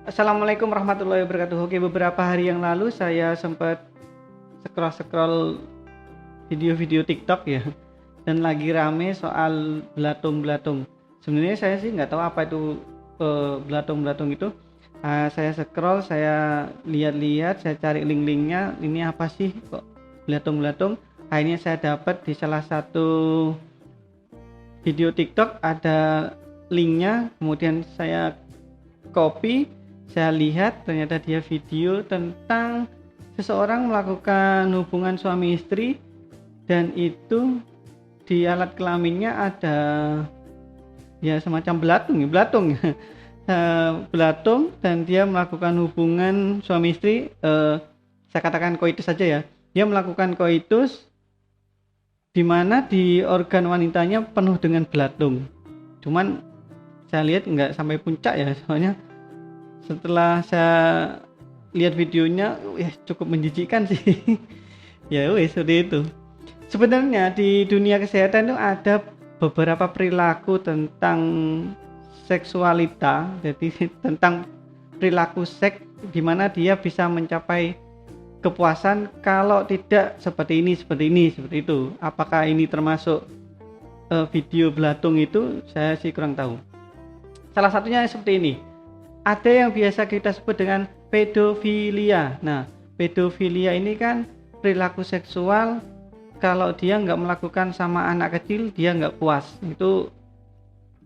Assalamualaikum warahmatullahi wabarakatuh. Oke, beberapa hari yang lalu saya sempat scroll-scroll video-video TikTok ya, dan lagi rame soal belatung-belatung. Sebenarnya saya sih nggak tahu apa itu belatung-belatung itu. Saya scroll, saya lihat-lihat, saya cari link-linknya. Ini apa sih kok belatung-belatung? Akhirnya saya dapat di salah satu video TikTok ada linknya. Kemudian saya copy, saya lihat ternyata dia video tentang seseorang melakukan hubungan suami istri, dan itu di alat kelaminnya ada ya semacam belatung belatung, dan dia melakukan hubungan suami istri, saya katakan koitus saja ya. Dia melakukan koitus di mana di organ wanitanya penuh dengan belatung. Cuman saya lihat nggak sampai puncak ya, soalnya setelah saya lihat videonya ya cukup menjijikkan sih. Ya wes seperti itu. Sebenarnya di dunia kesehatan itu ada beberapa perilaku tentang seksualita, jadi tentang perilaku seks di mana dia bisa mencapai kepuasan kalau tidak seperti ini, seperti itu. Apakah ini termasuk video belatung itu, saya sih kurang tahu. Salah satunya seperti ini. Ada yang biasa kita sebut dengan pedofilia. Nah, pedofilia ini kan perilaku seksual kalau dia nggak melakukan sama anak kecil dia nggak puas. Itu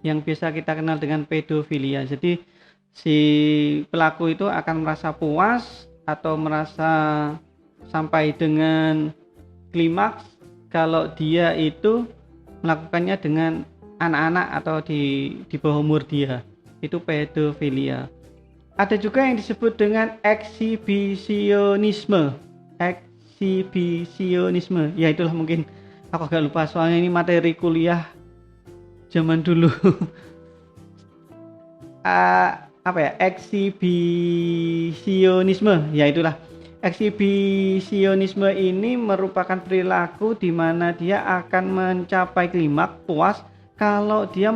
yang biasa kita kenal dengan pedofilia. Jadi si pelaku itu akan merasa puas atau merasa sampai dengan klimaks kalau dia itu melakukannya dengan anak-anak atau di bawah umur dia. Itu pedofilia. Ada juga yang disebut dengan eksibisionisme. Ya itulah, mungkin aku agak lupa soalnya ini materi kuliah zaman dulu. Apa ya, eksibisionisme, ya itulah. Eksibisionisme ini merupakan perilaku di mana dia akan mencapai klimaks puas kalau dia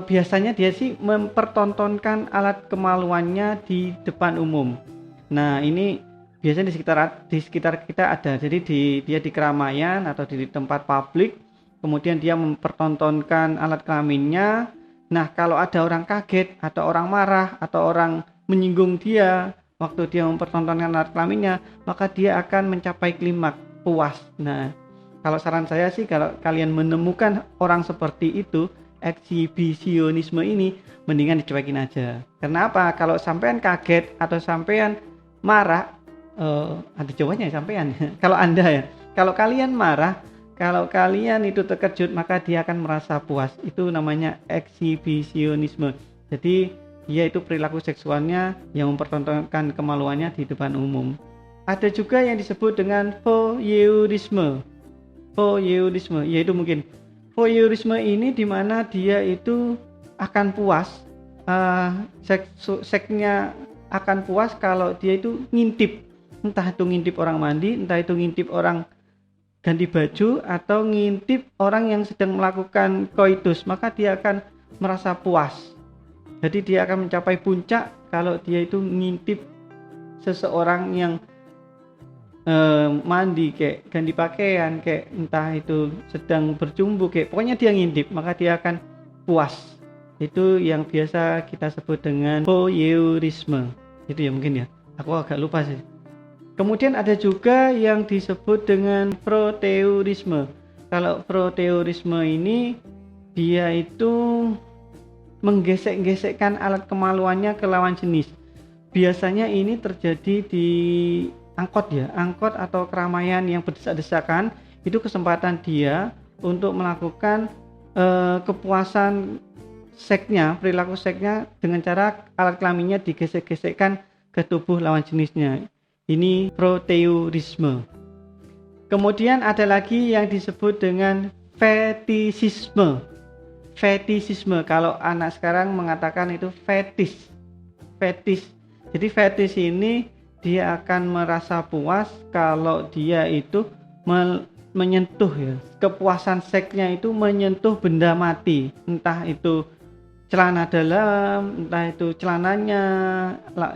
biasanya dia sih mempertontonkan alat kemaluannya di depan umum. Nah, ini biasanya di sekitar kita ada. Jadi dia di keramaian atau di tempat publik, kemudian dia mempertontonkan alat kelaminnya. Nah, kalau ada orang kaget atau orang marah atau orang menyinggung dia waktu dia mempertontonkan alat kelaminnya, maka dia akan mencapai klimaks puas. Nah, kalau saran saya sih, kalau kalian menemukan orang seperti itu, eksibisionisme ini, mendingan dicuekin aja. Kenapa? Kalau sampean kaget atau sampean marah, ada jawabannya sampean. Kalau Anda ya, kalau kalian marah, kalau kalian itu terkejut, maka dia akan merasa puas. Itu namanya eksibisionisme. Jadi dia itu perilaku seksualnya yang mempertontonkan kemaluannya di depan umum. Ada juga yang disebut dengan voyeurisme. Voyeurisme, yaitu mungkin voyeurisme ini dimana dia itu akan puas, seksnya akan puas kalau dia itu ngintip, entah itu ngintip orang mandi, entah itu ngintip orang ganti baju, atau ngintip orang yang sedang melakukan koitus, maka dia akan merasa puas. Jadi dia akan mencapai puncak kalau dia itu ngintip seseorang yang mandi, kayak ganti pakaian, kayak entah itu sedang bercumbu, kayak pokoknya dia ngintip, maka dia akan puas. Itu yang biasa kita sebut dengan voyeurisme. Itu ya mungkin ya, aku agak lupa sih. Kemudian ada juga yang disebut dengan proteurisme. Kalau proteurisme ini dia itu menggesek-gesekkan alat kemaluannya ke lawan jenis. Biasanya ini terjadi di angkot atau keramaian yang berdesak-desakan. Itu kesempatan dia untuk melakukan kepuasan seksnya, perilaku seksnya dengan cara alat kelaminnya digesek-gesekkan ke tubuh lawan jenisnya. Ini proteurisme. Kemudian ada lagi yang disebut dengan fetisisme. Kalau anak sekarang mengatakan itu fetis. Jadi fetis ini dia akan merasa puas kalau dia itu menyentuh ya, kepuasan seksnya itu menyentuh benda mati, entah itu celana dalam, entah itu celananya,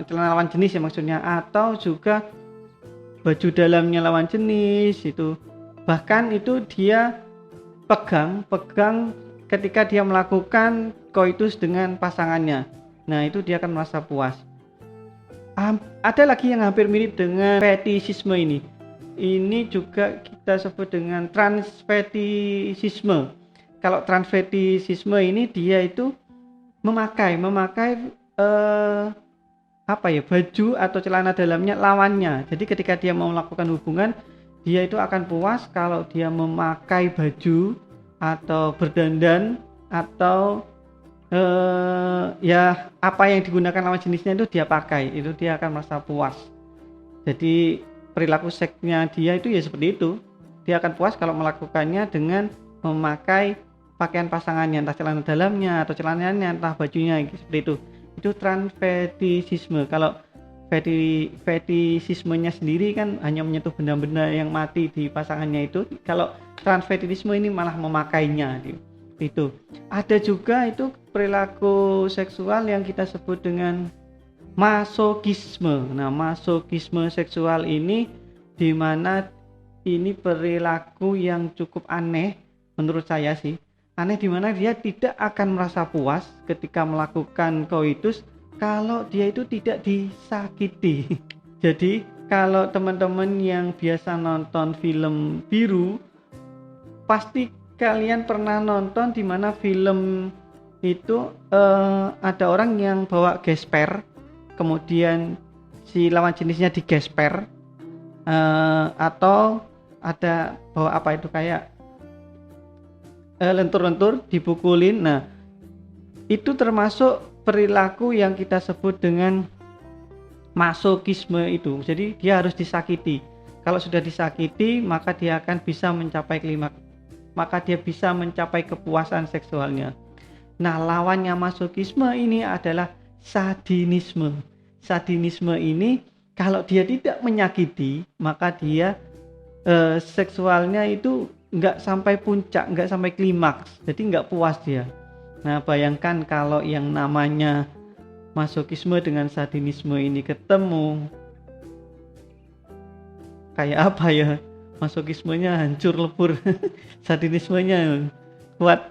celana lawan jenis ya maksudnya, atau juga baju dalamnya lawan jenis itu. Bahkan itu dia pegang ketika dia melakukan koitus dengan pasangannya. Nah, itu dia akan merasa puas. Ada lagi yang hampir mirip dengan fetishisme ini. Ini juga kita sebut dengan transfetishisme. Kalau transfetishisme ini dia itu memakai baju atau celana dalamnya lawannya. Jadi ketika dia mau melakukan hubungan, dia itu akan puas kalau dia memakai baju atau berdandan atau ya apa yang digunakan lawan jenisnya itu dia pakai, itu dia akan merasa puas. Jadi perilaku seksnya dia itu ya seperti itu. Dia akan puas kalau melakukannya dengan memakai pakaian pasangannya, entah celana dalamnya atau celananya, entah bajunya, seperti itu. Itu transfetishisme. Kalau fetishismenya sendiri kan hanya menyentuh benda-benda yang mati di pasangannya itu. Kalau transfetishisme ini malah memakainya itu. Ada juga itu perilaku seksual yang kita sebut dengan masokisme. Nah, masokisme seksual ini di mana ini perilaku yang cukup aneh menurut saya sih. Aneh di mana dia tidak akan merasa puas ketika melakukan koitus kalau dia itu tidak disakiti. Jadi kalau teman-teman yang biasa nonton film biru, pasti kalian pernah nonton di mana film itu ada orang yang bawa gesper, kemudian si lawan jenisnya digesper, atau ada bawa apa itu kayak lentur-lentur dipukulin. Nah, itu termasuk perilaku yang kita sebut dengan masokisme itu. Jadi dia harus disakiti. Kalau sudah disakiti, maka dia akan bisa mencapai klimaks. Maka dia bisa mencapai kepuasan seksualnya. Nah, lawannya masokisme ini adalah sadinisme. Sadinisme ini kalau dia tidak menyakiti, maka dia seksualnya itu nggak sampai puncak, nggak sampai klimaks, jadi nggak puas dia. Nah, bayangkan kalau yang namanya masokisme dengan sadinisme ini ketemu, kayak apa ya? Masokismenya hancur lebur, sadinismenya kuat.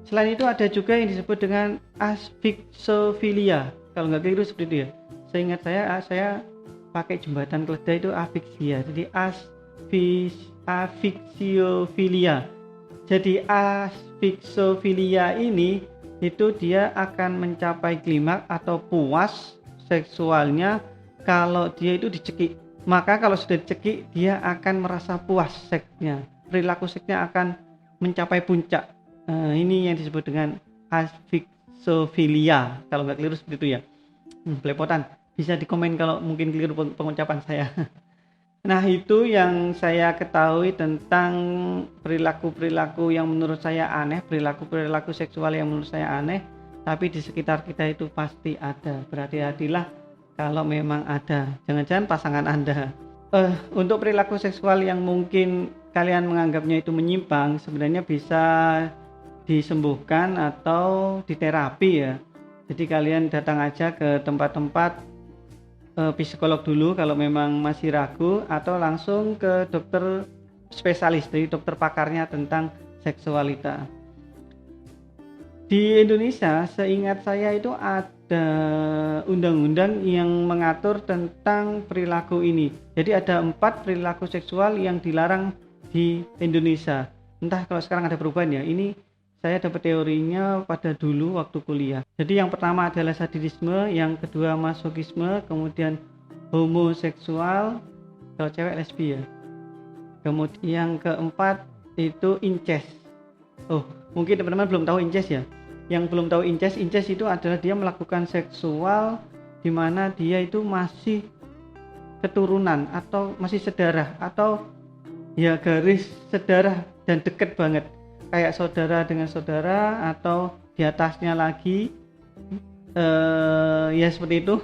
Selain itu ada juga yang disebut dengan asfiksofilia. Kalau nggak keliru seperti itu ya. Seingat saya pakai jembatan keledai itu afiksia. Jadi afiksiofilia. Jadi afiksofilia ini itu dia akan mencapai klimaks atau puas seksualnya kalau dia itu dicekik. Maka kalau sudah dicekik, dia akan merasa puas seksnya. Perilaku seksnya akan mencapai puncak. Ini yang disebut dengan asfiksofilia. Kalau nggak keliru seperti itu ya. Belepotan. Bisa dikomen kalau mungkin keliru pengucapan saya. Nah, itu yang saya ketahui tentang perilaku-perilaku yang menurut saya aneh, perilaku-perilaku seksual yang menurut saya aneh, tapi di sekitar kita itu pasti ada. Berhati-hatilah kalau memang ada, jangan-jangan pasangan Anda. Untuk perilaku seksual yang mungkin kalian menganggapnya itu menyimpang, sebenarnya bisa disembuhkan atau diterapi ya. Jadi kalian datang aja ke tempat-tempat psikolog dulu kalau memang masih ragu, atau langsung ke dokter spesialis, dari dokter pakarnya tentang seksualita. Di Indonesia seingat saya itu ada undang-undang yang mengatur tentang perilaku ini. Jadi ada 4 perilaku seksual yang dilarang di Indonesia. Entah kalau sekarang ada perubahan ya. Ini saya dapat teorinya pada dulu waktu kuliah. Jadi yang pertama adalah sadisme, yang kedua masokisme, kemudian homoseksual, kalau cewek lesbi ya. Kemudian yang keempat itu incest. Mungkin teman-teman belum tahu incest ya. Yang belum tahu incest itu adalah dia melakukan seksual di mana dia itu masih keturunan atau masih sedarah atau ya garis sedarah dan deket banget, kayak saudara dengan saudara atau di atasnya lagi, ya seperti itu.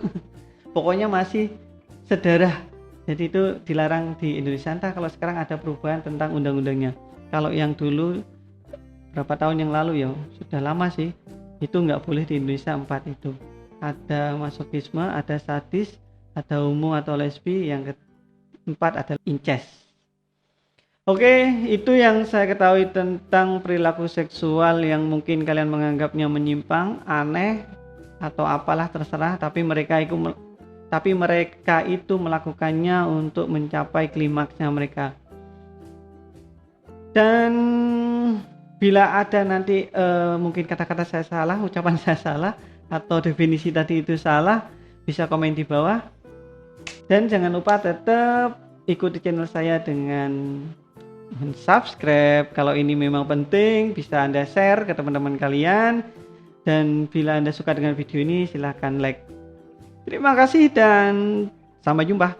Pokoknya masih sedarah. Jadi itu dilarang di Indonesia. Entah kalau sekarang ada perubahan tentang undang-undangnya. Kalau yang dulu berapa tahun yang lalu ya, sudah lama sih, itu nggak boleh di Indonesia 4 itu. Ada masokisme, ada sadis, ada homo atau lesbi, yang keempat adalah incest. Oke, itu yang saya ketahui tentang perilaku seksual yang mungkin kalian menganggapnya menyimpang, aneh, atau apalah terserah, tapi mereka itu melakukannya untuk mencapai klimaksnya mereka. Dan bila ada nanti mungkin kata-kata saya salah, ucapan saya salah, atau definisi tadi itu salah, bisa komen di bawah. Dan jangan lupa tetap ikuti channel saya dengan subscribe. Kalau ini memang penting, bisa Anda share ke teman-teman kalian. Dan bila Anda suka dengan video ini, silahkan like. Terima kasih dan sampai jumpa.